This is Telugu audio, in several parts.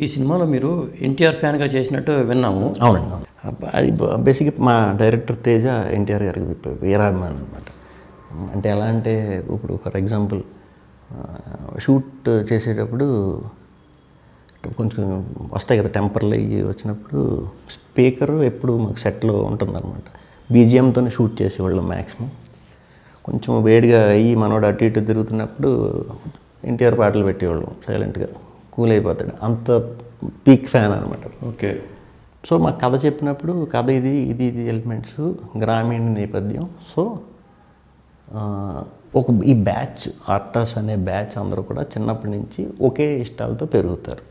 ఈ సినిమాలో మీరు ఎన్టీఆర్ ఫ్యాన్గా చేసినట్టు విన్నాము. అవునండి, అవును. అది బేసిక్గా మా డైరెక్టర్ తేజ ఎన్టీఆర్ గారికి వీరాభిమాని అనమాట. అంటే ఎలా అంటే ఇప్పుడు ఫర్ ఎగ్జాంపుల్ షూట్ చేసేటప్పుడు కొంచెం వస్తాయి కదా టెంపర్లు అయ్యి వచ్చినప్పుడు స్పీకరు ఎప్పుడు మాకు సెట్లో ఉంటుందన్నమాట. బీజిఎంతోనే షూట్ చేసేవాళ్ళం మ్యాక్సిమం. కొంచెం వేడిగా అయ్యి మనోడు అటు ఇటు తిరుగుతున్నప్పుడు ఎన్టీఆర్ పాటలు పెట్టేవాళ్ళం సైలెంట్గా, కూల్ అయిపోతాడు. అంత పీక్ ఫ్యాన్ అనమాట. ఓకే. సో మాకు కథ చెప్పినప్పుడు కథ ఇది ఇది ఇది ఎలిమెంట్స్ గ్రామీణ నేపథ్యం. సో ఈ బ్యాచ్ ఆర్టాస్ అనే బ్యాచ్ అందరూ కూడా చిన్నప్పటి నుంచి ఒకే ఇష్టాలతో పెరుగుతారు.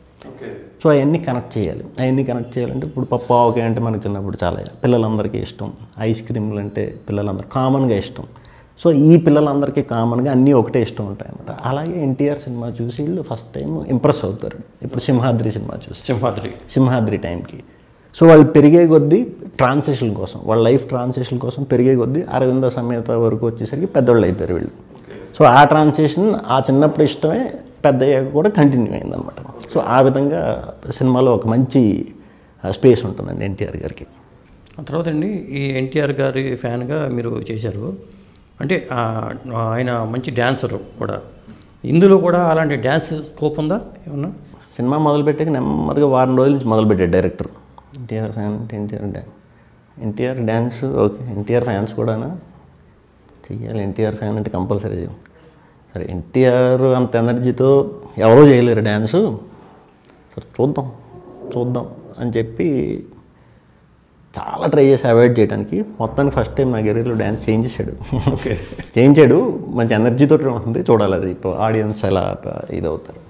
సో అవన్నీ కనెక్ట్ చేయాలి. అవన్నీ కనెక్ట్ చేయాలంటే ఇప్పుడు పప్పు ఆవకాయ అంటే మనకు చిన్నప్పుడు చాలా పిల్లలందరికీ ఇష్టం. ఐస్ క్రీమ్లు అంటే పిల్లలందరూ కామన్గా ఇష్టం. సో ఈ పిల్లలందరికీ కామన్గా అన్నీ ఒకటే ఇష్టం ఉంటాయి అన్నమాట. అలాగే ఎన్టీఆర్ సినిమా చూసి వీళ్ళు ఫస్ట్ టైం ఇంప్రెస్ అవుతారు. ఇప్పుడు సింహాద్రి సినిమా చూసి సింహాద్రి టైంకి సో వాళ్ళు పెరిగే కొద్దీ ట్రాన్సిషన్ కోసం, వాళ్ళ లైఫ్ ట్రాన్సిషన్ కోసం పెరిగే కొద్దీ అరవింద సమేత వరకు వచ్చేసరికి పెద్దవాళ్ళు అయిపోయారు వీళ్ళు. సో ఆ ట్రాన్సిషన్ ఆ చిన్నప్పుడు ఇష్టమే పెద్ద అయ్యాక కూడా కంటిన్యూ అయిందనమాట. సో ఆ విధంగా సినిమాలో ఒక మంచి స్పేస్ ఉంటుందండి ఎన్టీఆర్ గారికి. ఆ తర్వాత అండి ఈ ఎన్టీఆర్ గారి ఫ్యాన్గా మీరు చేశారు అంటే ఆయన మంచి డ్యాన్సరు కూడా. ఇందులో కూడా అలాంటి డ్యాన్స్ స్కోప్ ఉందా ఏమన్నా? సినిమా మొదలుపెట్టాక నెమ్మదిగా వారం రోజుల నుంచి మొదలుపెట్టాడు డైరెక్టర్. ఎన్టీఆర్ ఫ్యాన్ అంటే NTR dance okay, NTR fans కూడానా చెయ్యాలి. ఎన్టీఆర్ ఫ్యాన్ అంటే కంపల్సరీ చేయాలి. సరే ఎన్టీఆర్ అంత ఎనర్జీతో ఎవరో చేయలేరు డ్యాన్సు, సరే చూద్దాం అని చెప్పి చాలా ట్రై చేసి అవాయిడ్ చేయడానికి మొత్తానికి ఫస్ట్ టైం నా కెరీర్లో డ్యాన్స్ చేయించాడు. ఓకే, చేయించాడు. మంచి ఎనర్జీతో ఉంటుంది, చూడాలి అది ఇప్పుడు ఆడియన్స్ ఎలా ఇదవుతారు.